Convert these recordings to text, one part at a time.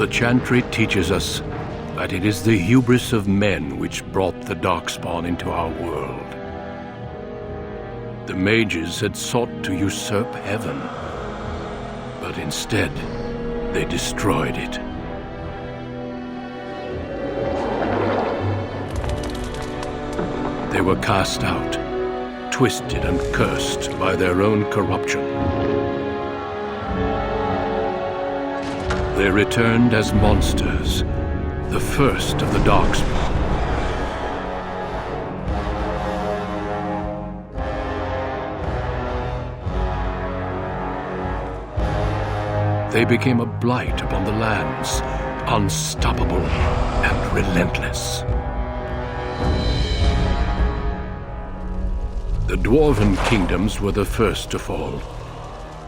The Chantry teaches us that it is the hubris of men which brought the Darkspawn into our world. The mages had sought to usurp heaven, but instead they destroyed it. They were cast out, twisted and cursed by their own corruption. They returned as monsters, the first of the Darkspawn. They became a blight upon the lands, unstoppable and relentless. The Dwarven kingdoms were the first to fall,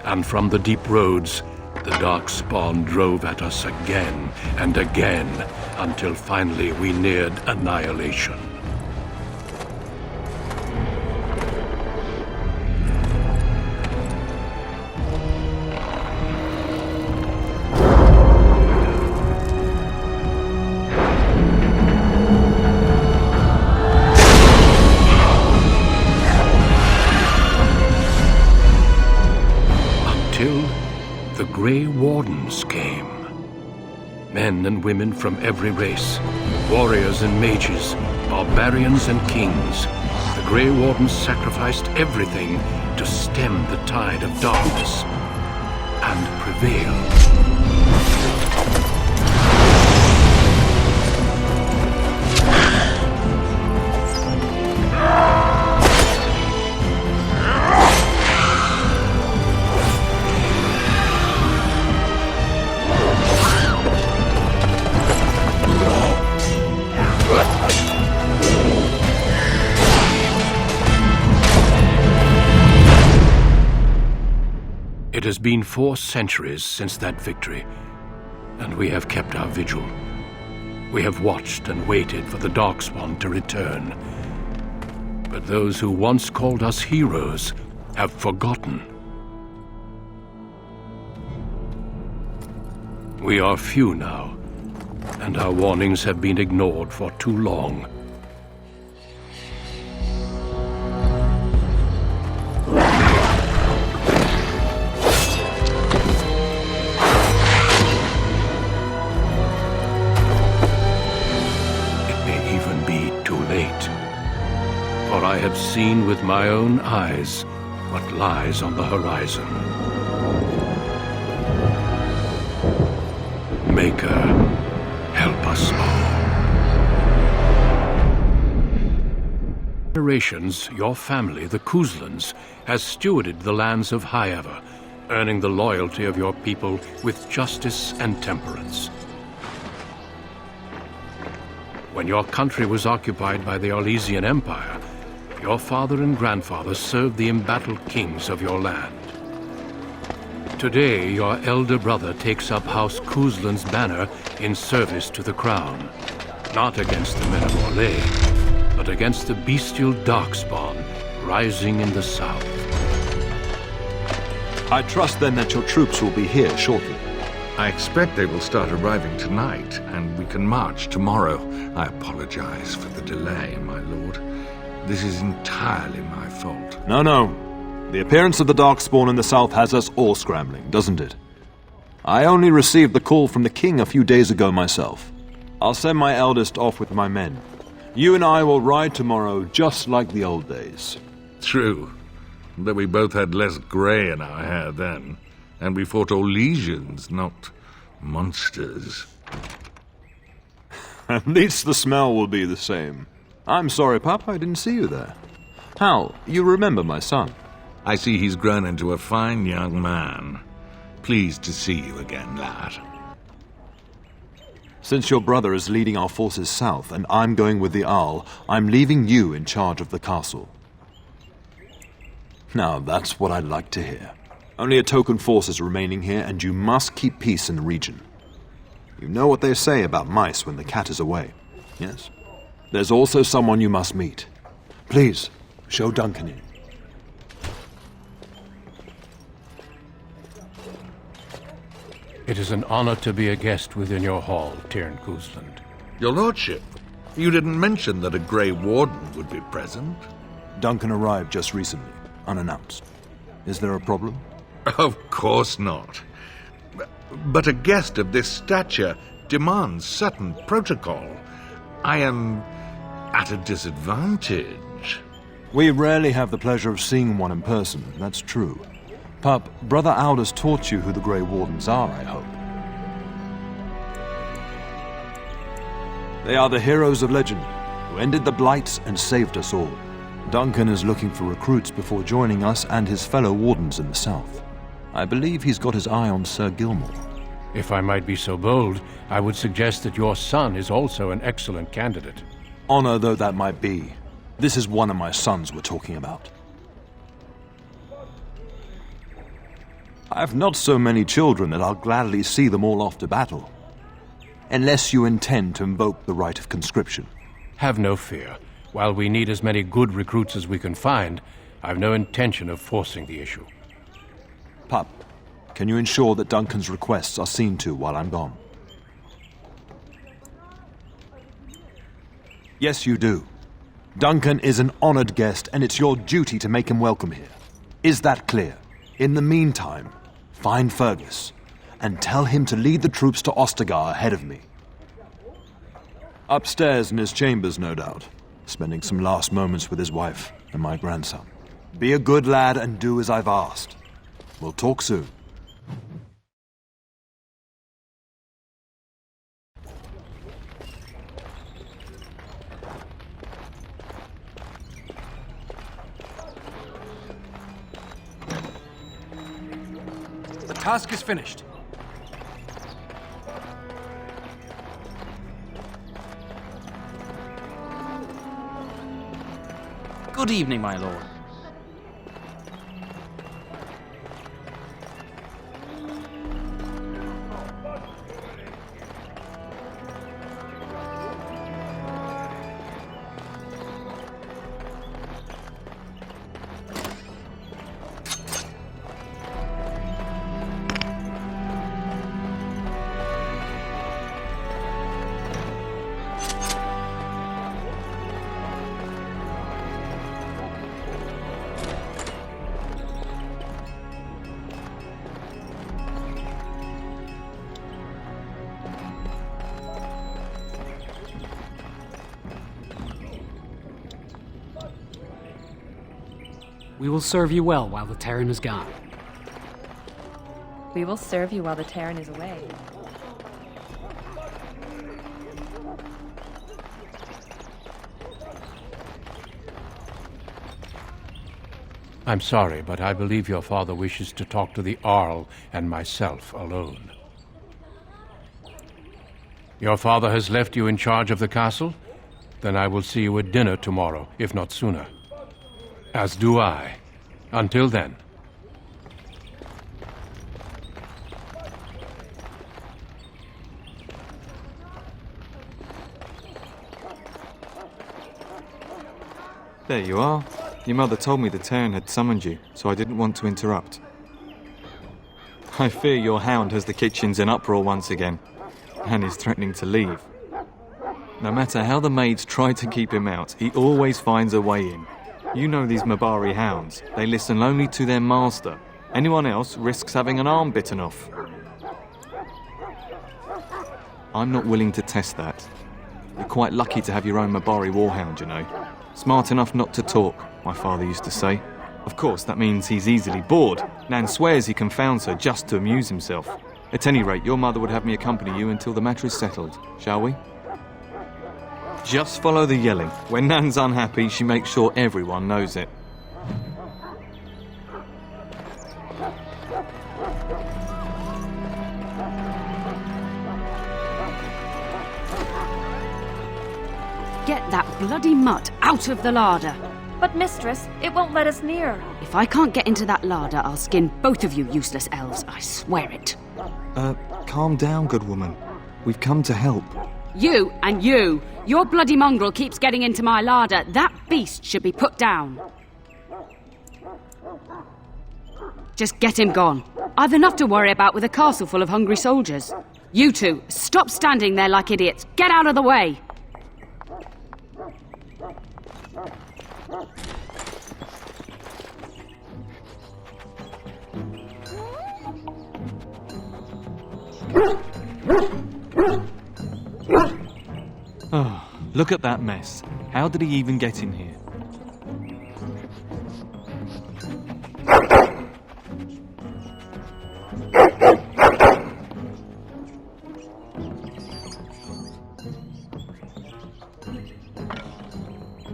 and from the deep roads, the Darkspawn drove at us again and again, until finally we neared annihilation. The Grey Wardens came. Men and women from every race, warriors and mages, barbarians and kings. The Grey Wardens sacrificed everything to stem the tide of darkness and prevail. It has been 4 centuries since that victory, and we have kept our vigil. We have watched and waited for the Darkspawn to return. But those who once called us heroes have forgotten. We are few now, and our warnings have been ignored for too long. For I have seen with my own eyes what lies on the horizon. Maker, help us all. For generations, your family, the Kuzlans, has stewarded the lands of Highever, earning the loyalty of your people with justice and temperance. When your country was occupied by the Arlesian Empire, your father and grandfather served the embattled kings of your land. Today, your elder brother takes up House Kuzlan's banner in service to the crown, not against the men of Orlais, but against the bestial Darkspawn rising in the south. I trust then that your troops will be here shortly. I expect they will start arriving tonight, and we can march tomorrow. I apologize for the delay, my lord. This is entirely my fault. No. The appearance of the Darkspawn in the south has us all scrambling, doesn't it? I only received the call from the king a few days ago myself. I'll send my eldest off with my men. You and I will ride tomorrow just like the old days. True, but we both had less grey in our hair then, and we fought Orlesians, not monsters. At least the smell will be the same. I'm sorry, Pup, I didn't see you there. Hal, you remember my son? I see he's grown into a fine young man. Pleased to see you again, lad. Since your brother is leading our forces south and I'm going with the Owl, I'm leaving you in charge of the castle. Now, that's what I'd like to hear. Only a token force is remaining here, and you must keep peace in the region. You know what they say about mice when the cat is away, yes? There's also someone you must meet. Please, show Duncan in. It is an honor to be a guest within your hall, Tyrn Cousland. Your lordship, you didn't mention that a Grey Warden would be present. Duncan arrived just recently, unannounced. Is there a problem? Of course not. But a guest of this stature demands certain protocol. I am at a disadvantage. We rarely have the pleasure of seeing one in person, that's true. Pup, Brother Aldous taught you who the Grey Wardens are, I hope. They are the heroes of legend, who ended the Blights and saved us all. Duncan is looking for recruits before joining us and his fellow Wardens in the south. I believe he's got his eye on Sir Gilmore. If I might be so bold, I would suggest that your son is also an excellent candidate. Honor though that might be, this is one of my sons we're talking about. I've not so many children that I'll gladly see them all off to battle. Unless you intend to invoke the right of conscription. Have no fear. While we need as many good recruits as we can find, I've no intention of forcing the issue. Pup, can you ensure that Duncan's requests are seen to while I'm gone? Yes, you do. Duncan is an honored guest, and it's your duty to make him welcome here. Is that clear? In the meantime, find Fergus, and tell him to lead the troops to Ostagar ahead of me. Upstairs in his chambers, no doubt, spending some last moments with his wife and my grandson. Be a good lad and do as I've asked. We'll talk soon. The task is finished. Good evening, my lord. We will serve you well while the Terran is gone. We will serve you while the Terran is away. I'm sorry, but I believe your father wishes to talk to the Arl and myself alone. Your father has left you in charge of the castle? Then I will see you at dinner tomorrow, if not sooner. As do I. Until then. There you are. Your mother told me the Terran had summoned you, so I didn't want to interrupt. I fear your hound has the kitchens in uproar once again, and is threatening to leave. No matter how the maids try to keep him out, he always finds a way in. You know these Mabari hounds. They listen only to their master. Anyone else risks having an arm bitten off. I'm not willing to test that. You're quite lucky to have your own Mabari warhound, you know. Smart enough not to talk, my father used to say. Of course, that means he's easily bored. Nan swears he confounds her just to amuse himself. At any rate, your mother would have me accompany you until the matter is settled, shall we? Just follow the yelling. When Nan's unhappy, she makes sure everyone knows it. Get that bloody mutt out of the larder. But mistress, it won't let us near. If I can't get into that larder, I'll skin both of you useless elves, I swear it. Calm down, good woman. We've come to help. You and you! Your bloody mongrel keeps getting into my larder. That beast should be put down. Just get him gone. I've enough to worry about with a castle full of hungry soldiers. You two, stop standing there like idiots. Get out of the way! Oh, look at that mess. How did he even get in here?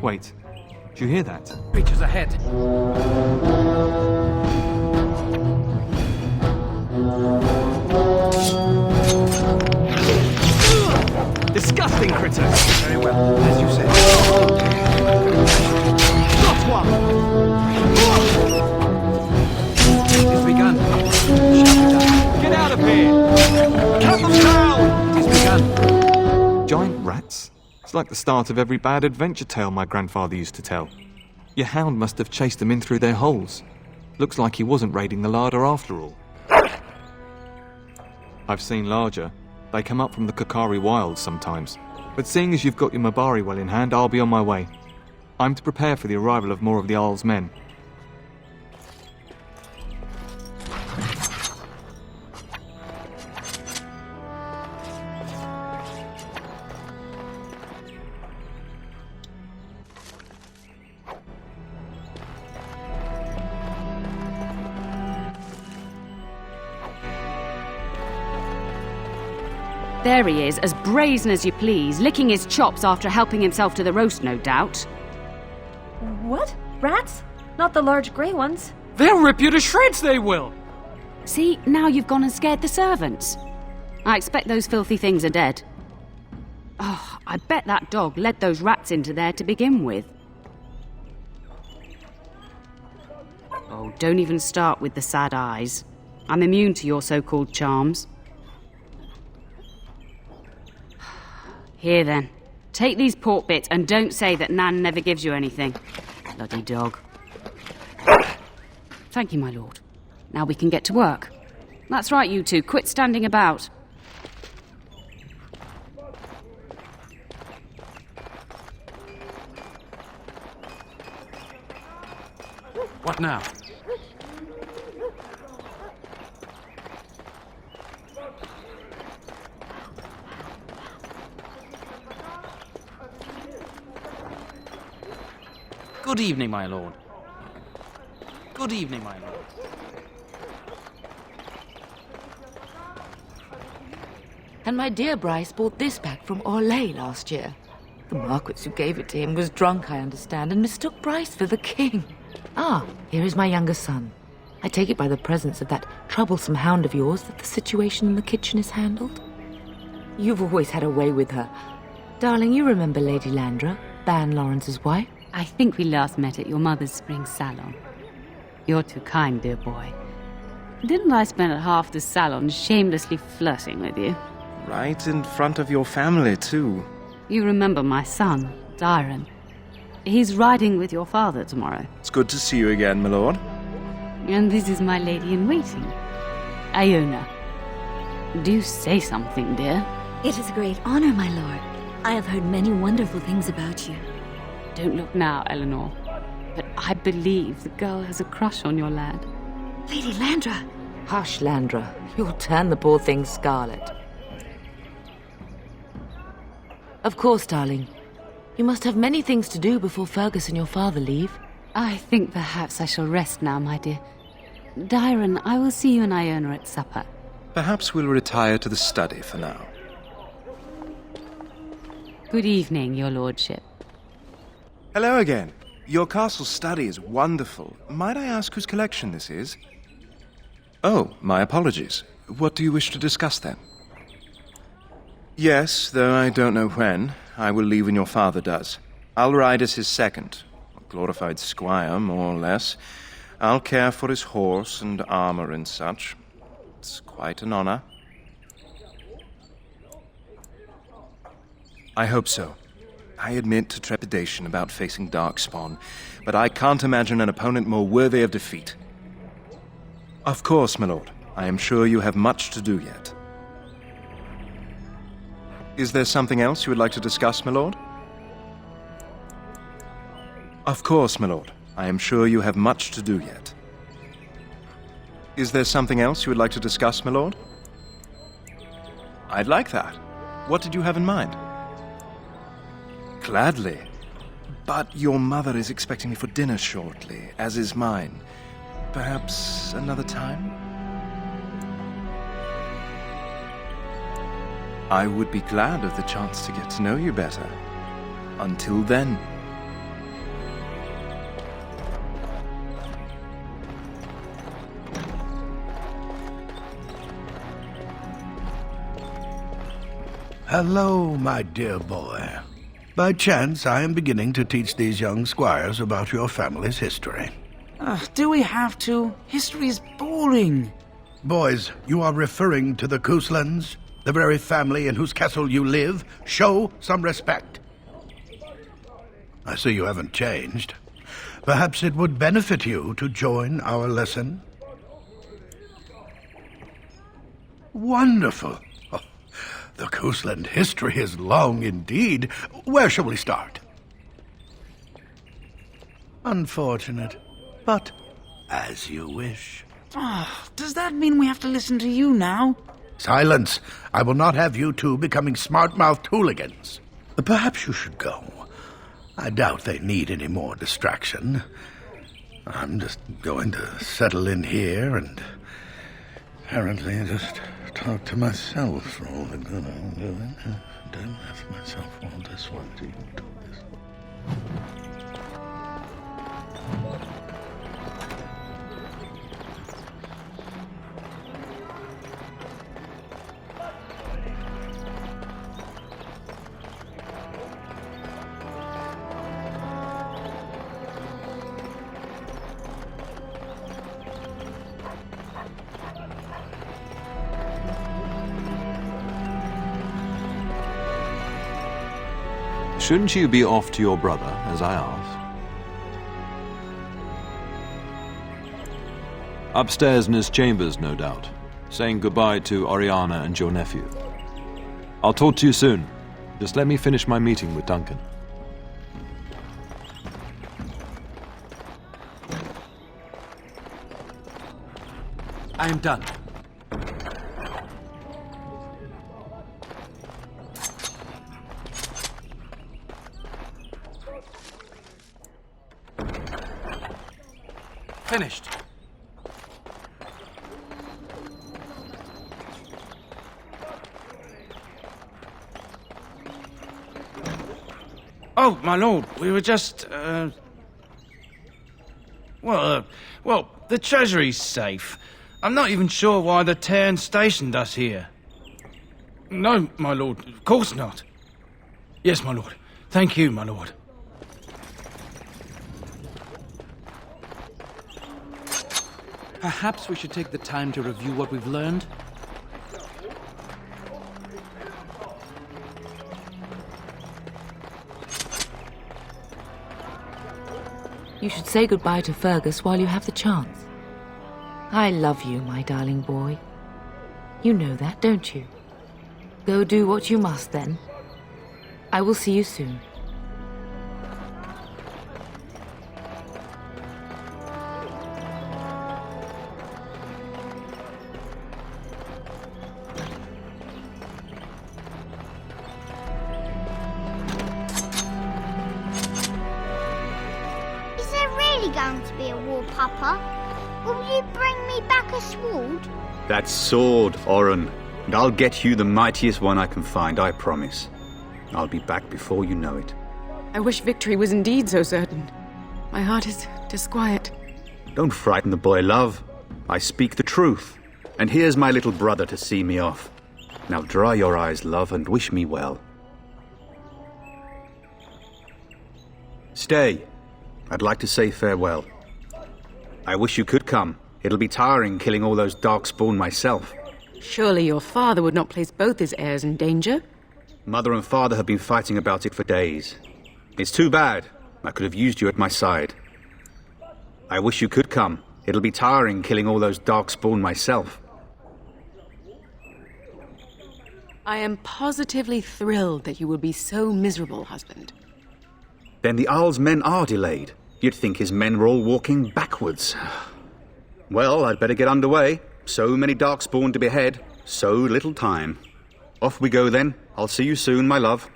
Wait, do you hear that? Creatures ahead. Disgusting critter! Very well, as you say. Got one! It is begun. Get out of here! Cut them down! It is begun. Giant rats? It's like the start of every bad adventure tale my grandfather used to tell. Your hound must have chased them in through their holes. Looks like he wasn't raiding the larder after all. I've seen larger. They come up from the Kokari wilds sometimes. But seeing as you've got your Mabari well in hand, I'll be on my way. I'm to prepare for the arrival of more of the Arl's men. There he is, as brazen as you please, licking his chops after helping himself to the roast, no doubt. What? Rats? Not the large grey ones. They'll rip you to shreds, they will! See, now you've gone and scared the servants. I expect those filthy things are dead. Oh, I bet that dog led those rats into there to begin with. Oh, don't even start with the sad eyes. I'm immune to your so-called charms. Here then, take these pork bits and don't say that Nan never gives you anything. Bloody dog. Thank you, my lord. Now we can get to work. That's right, you two. Quit standing about. What now? Good evening, my lord. Good evening, my lord. And my dear Bryce bought this back from Orlais last year. The Marquis who gave it to him was drunk, I understand, and mistook Bryce for the king. Ah, here is my younger son. I take it by the presence of that troublesome hound of yours that the situation in the kitchen is handled. You've always had a way with her. Darling, you remember Lady Landra, Ban Lawrence's wife? I think we last met at your mother's spring salon. You're too kind, dear boy. Didn't I spend half the salon shamelessly flirting with you? Right in front of your family, too. You remember my son, Dyron. He's riding with your father tomorrow. It's good to see you again, my lord. And this is my lady-in-waiting, Iona. Do say something, dear. It is a great honor, my lord. I have heard many wonderful things about you. Don't look now, Eleanor. But I believe the girl has a crush on your lad. Lady Landra! Hush, Landra. You'll turn the poor thing scarlet. Of course, darling. You must have many things to do before Fergus and your father leave. I think perhaps I shall rest now, my dear. Dyron, I will see you and Iona at supper. Perhaps we'll retire to the study for now. Good evening, your lordship. Hello again. Your castle study is wonderful. Might I ask whose collection this is? Oh, my apologies. What do you wish to discuss then? Yes, though I don't know when. I will leave when your father does. I'll ride as his second. A glorified squire, more or less. I'll care for his horse and armor and such. It's quite an honor. I hope so. I admit to trepidation about facing Darkspawn, but I can't imagine an opponent more worthy of defeat. Of course, my lord. I am sure you have much to do yet. Is there something else you would like to discuss, my lord? Of course, my lord. I am sure you have much to do yet. Is there something else you would like to discuss, my lord? I'd like that. What did you have in mind? Gladly. But your mother is expecting me for dinner shortly, as is mine. Perhaps another time? I would be glad of the chance to get to know you better. Until then. Hello, my dear boy. By chance, I am beginning to teach these young squires about your family's history. Do we have to? History is boring. Boys, you are referring to the Couslands, the very family in whose castle you live. Show some respect. I see you haven't changed. Perhaps it would benefit you to join our lesson. Wonderful. The Cousland history is long indeed. Where shall we start? Unfortunate, but as you wish. Does that mean we have to listen to you now? Silence! I will not have you two becoming smart-mouthed hooligans. Perhaps you should go. I doubt they need any more distraction. I'm just going to settle in here and apparently just talk to myself for all the good I'm doing. Don't ask myself all this one to you do this. Shouldn't you be off to your brother, as I asked? Upstairs in his chambers, no doubt, saying goodbye to Oriana and your nephew. I'll talk to you soon. Just let me finish my meeting with Duncan. I am done. Finished. Oh, my lord, we were just, well, the treasury's safe. I'm not even sure why the Tairn stationed us here. No, my lord, of course not. Yes, my lord. Thank you, my lord. Perhaps we should take the time to review what we've learned. You should say goodbye to Fergus while you have the chance. I love you, my darling boy. You know that, don't you? Go do what you must, then. I will see you soon. Going to be a war, Papa? Will you bring me back a sword? That sword, Oren. And I'll get you the mightiest one I can find, I promise. I'll be back before you know it. I wish victory was indeed so certain. My heart is disquiet. Don't frighten the boy, love. I speak the truth. And here's my little brother to see me off. Now dry your eyes, love, and wish me well. Stay. I'd like to say farewell. I wish you could come. It'll be tiring killing all those darkspawn myself. Surely your father would not place both his heirs in danger? Mother and father have been fighting about it for days. It's too bad. I could have used you at my side. I wish you could come. It'll be tiring killing all those darkspawn myself. I am positively thrilled that you would be so miserable, husband. Then the Jarl's men are delayed. You'd think his men were all walking backwards. Well, I'd better get underway. So many Darkspawn to behead, so little time. Off we go then. I'll see you soon, my love.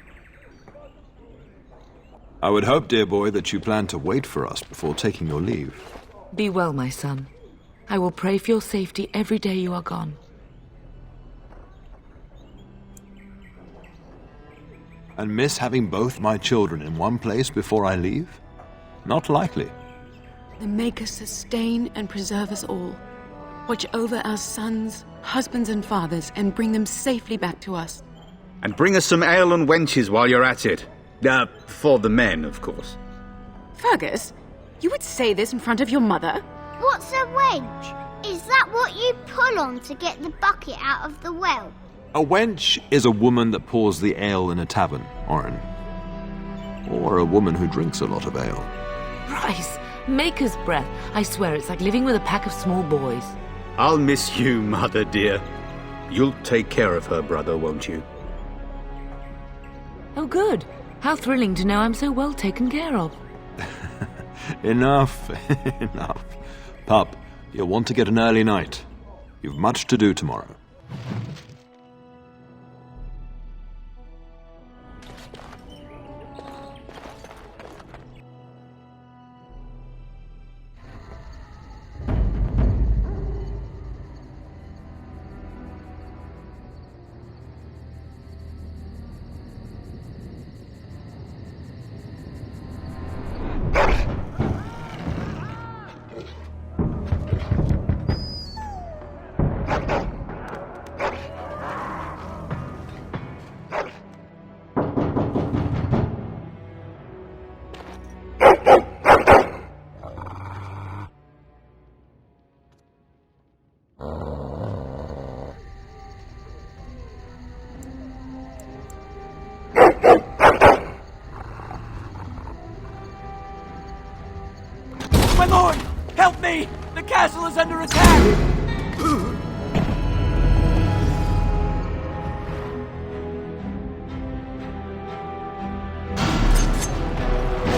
I would hope, dear boy, that you plan to wait for us before taking your leave. Be well, my son. I will pray for your safety every day you are gone. And miss having both my children in one place before I leave? Not likely. The Maker sustain and preserve us all. Watch over our sons, husbands and fathers, and bring them safely back to us. And bring us some ale and wenches while you're at it. For the men, of course. Fergus, you would say this in front of your mother? What's a wench? Is that what you pull on to get the bucket out of the well? A wench is a woman that pours the ale in a tavern, Oren. Or a woman who drinks a lot of ale. Bryce, Maker's breath. I swear it's like living with a pack of small boys. I'll miss you, mother dear. You'll take care of her, brother, won't you? Oh, good. How thrilling to know I'm so well taken care of. Enough, enough. Pup, you'll want to get an early night. You've much to do tomorrow. My lord! Help me! The castle is under attack!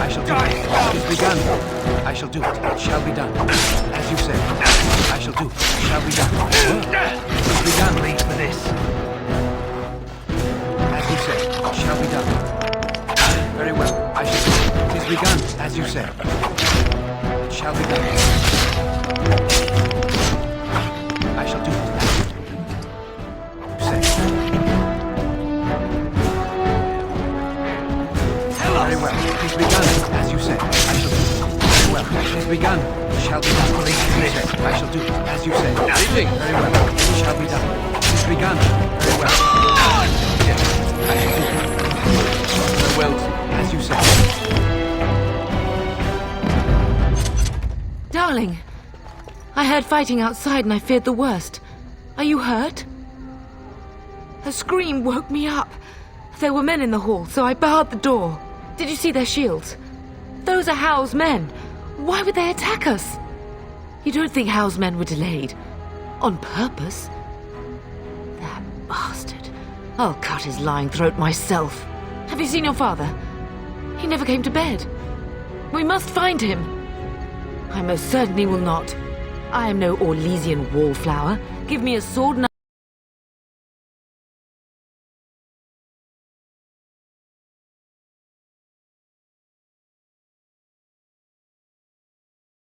I shall do it. It is begun. I shall do it. It shall be done. As you said. I shall do it. It shall be done. It is begun. Wait for this. As you said. It shall be done. Very well. I shall do it. It is begun. As you said. It shall be done. I shall do it. As you said. Very well. It is begun, as you said. I shall do it. Very well. It is begun. It shall be done. As you said. I shall do it, as you said. Very well. It shall be done. It is begun. Very well. Yes. I shall do it. Very well, as you said. Darling, I heard fighting outside and I feared the worst. Are you hurt? A scream woke me up. There were men in the hall, so I barred the door. Did you see their shields? Those are Howe's men. Why would they attack us? You don't think Howe's men were delayed? On purpose? That bastard. I'll cut his lying throat myself. Have you seen your father? He never came to bed. We must find him. I most certainly will not. I am no Orlesian wallflower. Give me a sword and